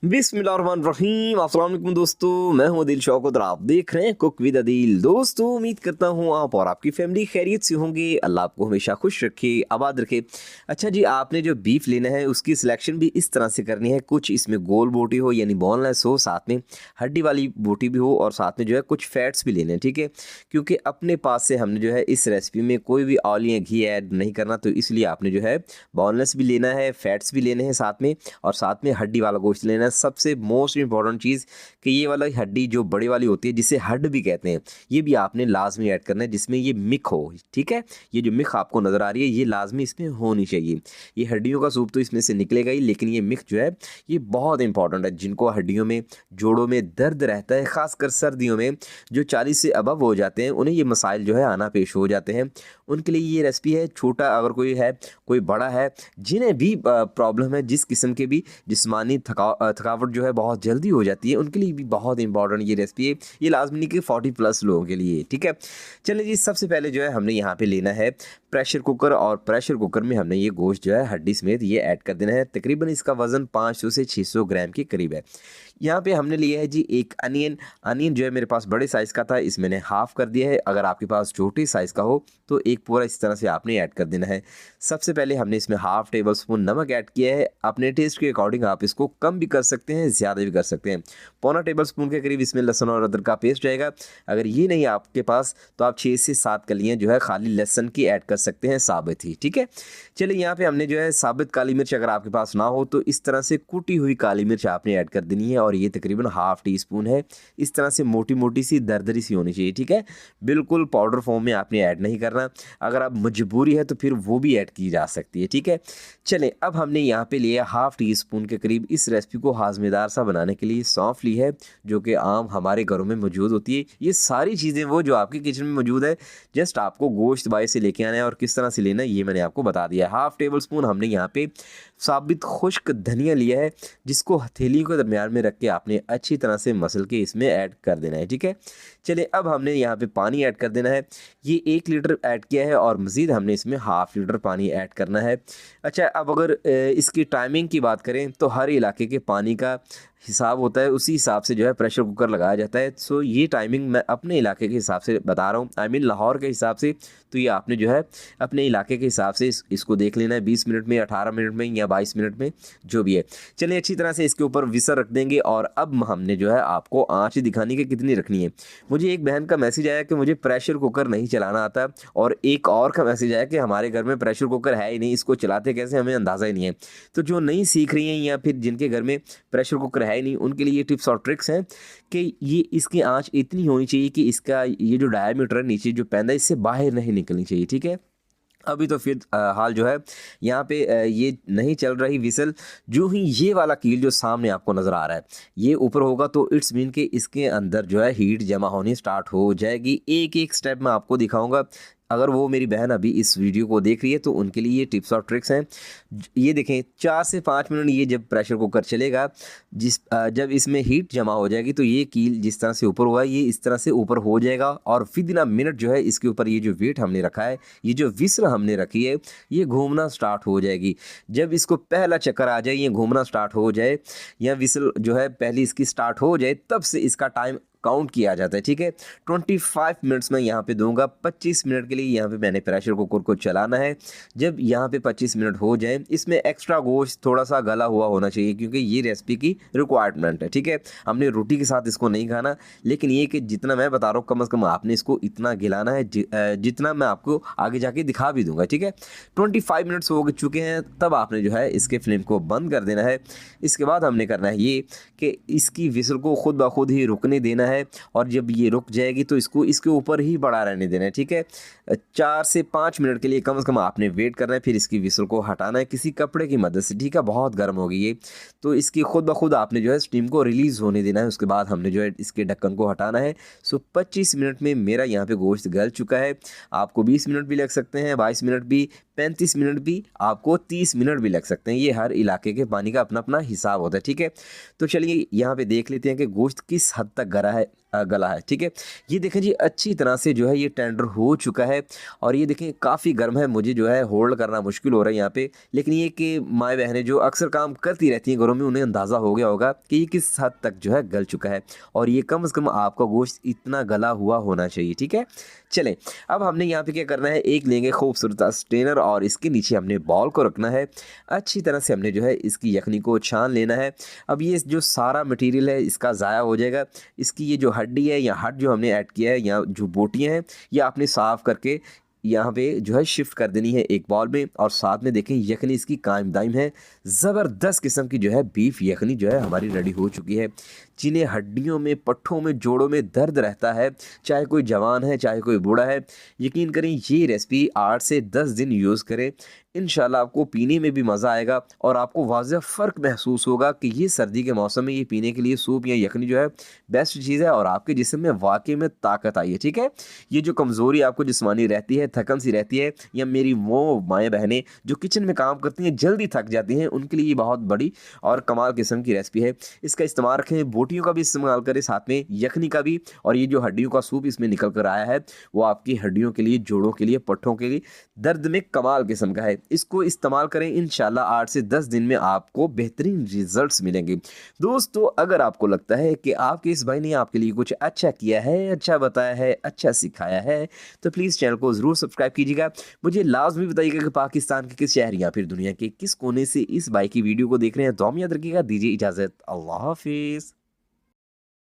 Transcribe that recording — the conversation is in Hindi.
बिस्मिल्लाहिर्रहमानिर्रहीम। अस्सलाम वालेकुम दोस्तों, मैं हूं अदील शौकत और आप देख रहे हैं कुक विद अदील। दोस्तों, उम्मीद करता हूं आप और आपकी फैमिली खैरियत से होंगे। अल्लाह आपको हमेशा खुश रखे, आबाद रखे। अच्छा जी, आपने जो बीफ लेना है उसकी सिलेक्शन भी इस तरह से करनी है। कुछ इसमें गोल बोटी हो यानी बोनलेस हो, साथ में हड्डी वाली बोटी भी हो और साथ में जो है कुछ फैट्स भी लेने हैं, ठीक है। क्योंकि अपने पास से हमने जो है इस रेसिपी में कोई भी ऑयल या घी ऐड नहीं करना, तो इसलिए आपने जो है बोनलेस भी लेना है, फैट्स भी लेने हैं साथ में, और साथ में हड्डी वाला गोश्त लेना है। सबसे मोस्ट इंपॉर्टेंट चीज़ कि ये वाला हड्डी जो बड़ी वाली होती है जिसे हड भी कहते हैं, ये भी आपने लाजमी ऐड करना है, जिसमें ये मिक हो, ठीक है। ये जो मिक आपको नज़र आ रही है ये लाजमी इसमें होनी चाहिए। ये हड्डियों का सूप तो इसमें से निकलेगा ही, लेकिन ये मिक जो है ये बहुत इंपॉर्टेंट है। जिनको हड्डियों में, जोड़ों में दर्द रहता है, ख़ासकर सर्दियों में, जो 40 से अबव हो जाते हैं, उन्हें ये मसाइल जो है आना पेश हो जाते हैं। उनके लिए ये रेसिपी है। छोटा अगर कोई है, कोई बड़ा है, जिन्हें भी प्रॉब्लम है, जिस किस्म के भी जिस्मानी थकावट जो है बहुत जल्दी हो जाती है, उनके लिए भी बहुत इंपॉर्टेंट ये रेसिपी है। ये लाजमी नहीं कि 40+ लोगों के लिए, ठीक है। चलिए जी, सबसे पहले जो है हमने यहाँ पे लेना है प्रेशर कुकर, और प्रेशर कुकर में हमने ये गोश्त जो है हड्डी समेत ये ऐड कर देना है। तकरीबन इसका वज़न 500 से 600 ग्राम के करीब है। यहाँ पे हमने लिया है जी एक अनियन जो है मेरे पास बड़े साइज़ का था, इस मैंने हाफ़ कर दिया है। अगर आपके पास छोटी साइज़ का हो तो एक पूरा इस तरह से आपने ऐड कर देना है। सबसे पहले हमने इसमें हाफ़ टेबल स्पून नमक ऐड किया है। अपने टेस्ट के अकॉर्डिंग आप इसको कम भी कर सकते हैं, ज़्यादा भी कर सकते हैं। पौना टेबल स्पून के करीब इसमें लहसुन और अदरक का पेस्ट जाएगा। अगर ये नहीं आपके पास तो आप 6 से 7 कलियाँ जो है खाली लहसुन की ऐड कर सकते हैं, साबित ही, ठीक है। चलिए, यहाँ पे हमने जो है साबित काली मिर्च, अगर आपके पास ना हो तो इस तरह से कुटी हुई काली मिर्च आपने ऐड कर देनी है, और ये तकरीबन हाफ़ टी स्पून है। इस तरह से मोटी मोटी सी दरदरी सी होनी चाहिए, ठीक है। बिल्कुल पाउडर फॉर्म में आपने ऐड नहीं करना। अगर आप मजबूरी है तो फिर वो भी ऐड की जा सकती है, ठीक है। चलें, अब हमने यहाँ पे लिया हाफ़ टी स्पून के करीब, इस रेसिपी को हाजमेदार सा बनाने के लिए सौंफ ली है, जो कि आम हमारे घरों में मौजूद होती है। ये सारी चीज़ें वो जो आपके किचन में मौजूद है, जस्ट आपको गोश्त बाहर से लेके आना है, और किस तरह से लेना है ये मैंने आपको बता दिया है। हाफ़ टेबल स्पून हमने यहाँ पे साबित खुश्क धनिया लिया है, जिसको हथेली के दरमियान में रख के आपने अच्छी तरह से मसल के इसमें ऐड कर देना है, ठीक है। चलिए, अब हमने यहाँ पे पानी ऐड कर देना है। ये 1 लीटर ऐड किया है, और मज़ीद हमने इसमें हाफ़ लीटर पानी ऐड करना है। अच्छा, अब अगर इसकी टाइमिंग की बात करें तो हर इलाके के पानी का हिसाब होता है, उसी हिसाब से जो है प्रेशर कुकर लगाया जाता है। सो ये टाइमिंग मैं अपने इलाके के हिसाब से बता रहा हूँ, आई मीन लाहौर के हिसाब से। तो ये आपने जो है अपने इलाके के हिसाब से इसको देख लेना है, 20 मिनट में, 18 मिनट में या 22 मिनट में, जो भी है। चलिए, अच्छी तरह से इसके ऊपर विसर रख देंगे, और अब हमने जो है आपको आँच दिखानी कि कितनी रखनी है। मुझे एक बहन का मैसेज आया कि मुझे प्रेशर कुकर नहीं चलाना आता, और एक और का मैसेज आया कि हमारे घर में प्रेशर कुकर है ही नहीं, इसको चलाते कैसे हमें अंदाज़ा ही नहीं है। तो जो नहीं सीख रही हैं या फिर जिनके घर में प्रेशर कुकर है ही नहीं, उनके लिए ये टिप्स और ट्रिक्स हैं कि ये इसकी आंच इतनी होनी चाहिए कि इसका ये जो डायमीटर है नीचे जो पैंदा है, इससे बाहर नहीं निकलनी चाहिए, ठीक है। अभी तो फिर हाल जो है यहाँ पे ये नहीं चल रही विसल। जो ही ये वाला कील जो सामने आपको नज़र आ रहा है ये ऊपर होगा, तो इट्स मीन कि इसके अंदर जो है हीट जमा होनी स्टार्ट हो जाएगी। एक एक स्टेप मैं आपको दिखाऊंगा। अगर वो मेरी बहन अभी इस वीडियो को देख रही है तो उनके लिए ये टिप्स और ट्रिक्स हैं। ये देखें, 4 से 5 मिनट ये जब प्रेशर कुकर चलेगा, जब इसमें हीट जमा हो जाएगी, तो ये कील जिस तरह से ऊपर हुआ है ये इस तरह से ऊपर हो जाएगा, और विद इन अ मिनट जो है इसके ऊपर ये जो वेट हमने रखा है, ये जो विसल हमने रखी है, ये घूमना स्टार्ट हो जाएगी। जब इसको पहला चक्कर आ जाए, ये घूमना स्टार्ट हो जाए, या विसल जो है पहली इसकी स्टार्ट हो जाए, तब से इसका टाइम काउंट किया जाता है, ठीक है। 25 मिनट्स में यहाँ पे दूंगा। 25 मिनट के लिए यहाँ पे मैंने प्रेशर कुकर को चलाना है। जब यहाँ पे 25 मिनट हो जाए, इसमें एक्स्ट्रा गोश्त थोड़ा सा गला हुआ होना चाहिए, क्योंकि ये रेसिपी की रिक्वायरमेंट है, ठीक है। हमने रोटी के साथ इसको नहीं खाना, लेकिन ये कि जितना मैं बता रहा हूँ, कम से कम आपने इसको इतना गिलाना है, जितना मैं आपको आगे जाके दिखा भी दूंगा, ठीक है। 25 मिनट्स हो चुके हैं, तब आपने जो है इसके फ्लेम को बंद कर देना है। इसके बाद हमने करना है ये कि इसकी विसल को खुद ब खुद ही रुकने देना है, और जब ये रुक जाएगी तो इसको इसके ऊपर ही बढ़ा रहने देना है, ठीक है। 4 से 5 मिनट के लिए कम से कम आपने वेट करना है। फिर इसकी विसल को हटाना है किसी कपड़े की मदद से, ठीक है। बहुत गर्म हो गई ये, तो इसकी खुद ब खुद आपने जो है स्टीम को रिलीज़ होने देना है। उसके बाद हमने जो है इसके ढक्कन को हटाना है। सो 25 मिनट में मेरा यहाँ पे गोश्त गल चुका है। आपको 20 मिनट भी लग सकते हैं, 22 मिनट भी, 35 मिनट भी, आपको 30 मिनट भी लग सकते हैं। ये हर इलाके के पानी का अपना अपना हिसाब होता है, ठीक है। तो चलिए यहाँ पे देख लेते हैं कि गोश्त किस हद तक गला है। गला है, ठीक है। ये देखें जी अच्छी तरह से जो है ये टेंडर हो चुका है और ये देखें काफ़ी गर्म है, मुझे जो है होल्ड करना मुश्किल हो रहा है यहाँ पे। लेकिन ये कि माएँ बहनें जो अक्सर काम करती रहती हैं घरों में, उन्हें अंदाज़ा हो गया होगा कि ये किस हद तक जो है गल चुका है और ये कम से कम आपका गोश्त इतना गला हुआ होना चाहिए, ठीक है। चलें, अब हमने यहाँ पे क्या करना है, एक लेंगे खूबसूरत स्ट्रेनर और इसके नीचे हमने बॉल को रखना है। अच्छी तरह से हमने जो है इसकी यखनी को छान लेना है। अब ये जो सारा मटेरियल है इसका ज़ाया हो जाएगा। इसकी ये जो हड्डी है या हड जो हमने ऐड किया है या जो बोटियाँ हैं, ये आपने साफ़ करके यहाँ पे जो है शिफ्ट कर देनी है एक बॉल में। और साथ में देखें यखनी इसकी कायम दायम है, ज़बरदस्त किस्म की जो है बीफ यखनी जो है हमारी रेडी हो चुकी है। जिन्हें हड्डियों में, पट्ठों में, जोड़ों में दर्द रहता है, चाहे कोई जवान है चाहे कोई बूढ़ा है, यकीन करें ये रेसिपी 8 से 10 दिन यूज़ करें, इंशाल्लाह आपको पीने में भी मज़ा आएगा और आपको वाज़ह फ़र्क महसूस होगा कि ये सर्दी के मौसम में ये पीने के लिए सूप या यखनी जो है बेस्ट चीज़ है और आपके जिस्म में वाकई में ताकत आई है, ठीक है। ये जो कमज़ोरी आपको जिस्मानी रहती है, थकन सी रहती है, या मेरी वो माएँ बहनें जो किचन में काम करती हैं जल्दी थक जाती हैं, उनके लिए ये बहुत बड़ी और कमाल किस्म की रेसिपी है। इसका इस्तेमाल रखें, बोटियों का भी इस्तेमाल करें, साथ में यखनी का भी। और ये जो हड्डियों का सूप इसमें निकल कर आया है वो आपकी हड्डियों के लिए, जोड़ों के लिए, पट्ठों के लिए दर्द में कमाल किस्म का है। इसको इस्तेमाल करें, इंशाल्लाह 8 से 10 दिन में आपको बेहतरीन रिजल्ट्स मिलेंगे। दोस्तों, अगर आपको लगता है कि आपके इस भाई ने आपके लिए कुछ अच्छा किया है, अच्छा बताया है, अच्छा सिखाया है, तो प्लीज़ चैनल को ज़रूर सब्सक्राइब कीजिएगा। मुझे लाज़मी बताइएगा कि पाकिस्तान के किस शहर या फिर दुनिया के किस कोने से इस भाई की वीडियो को देख रहे हैं। दुआ में याद रखिएगा। दीजिए इजाज़त। अल्लाह हाफ़िज़।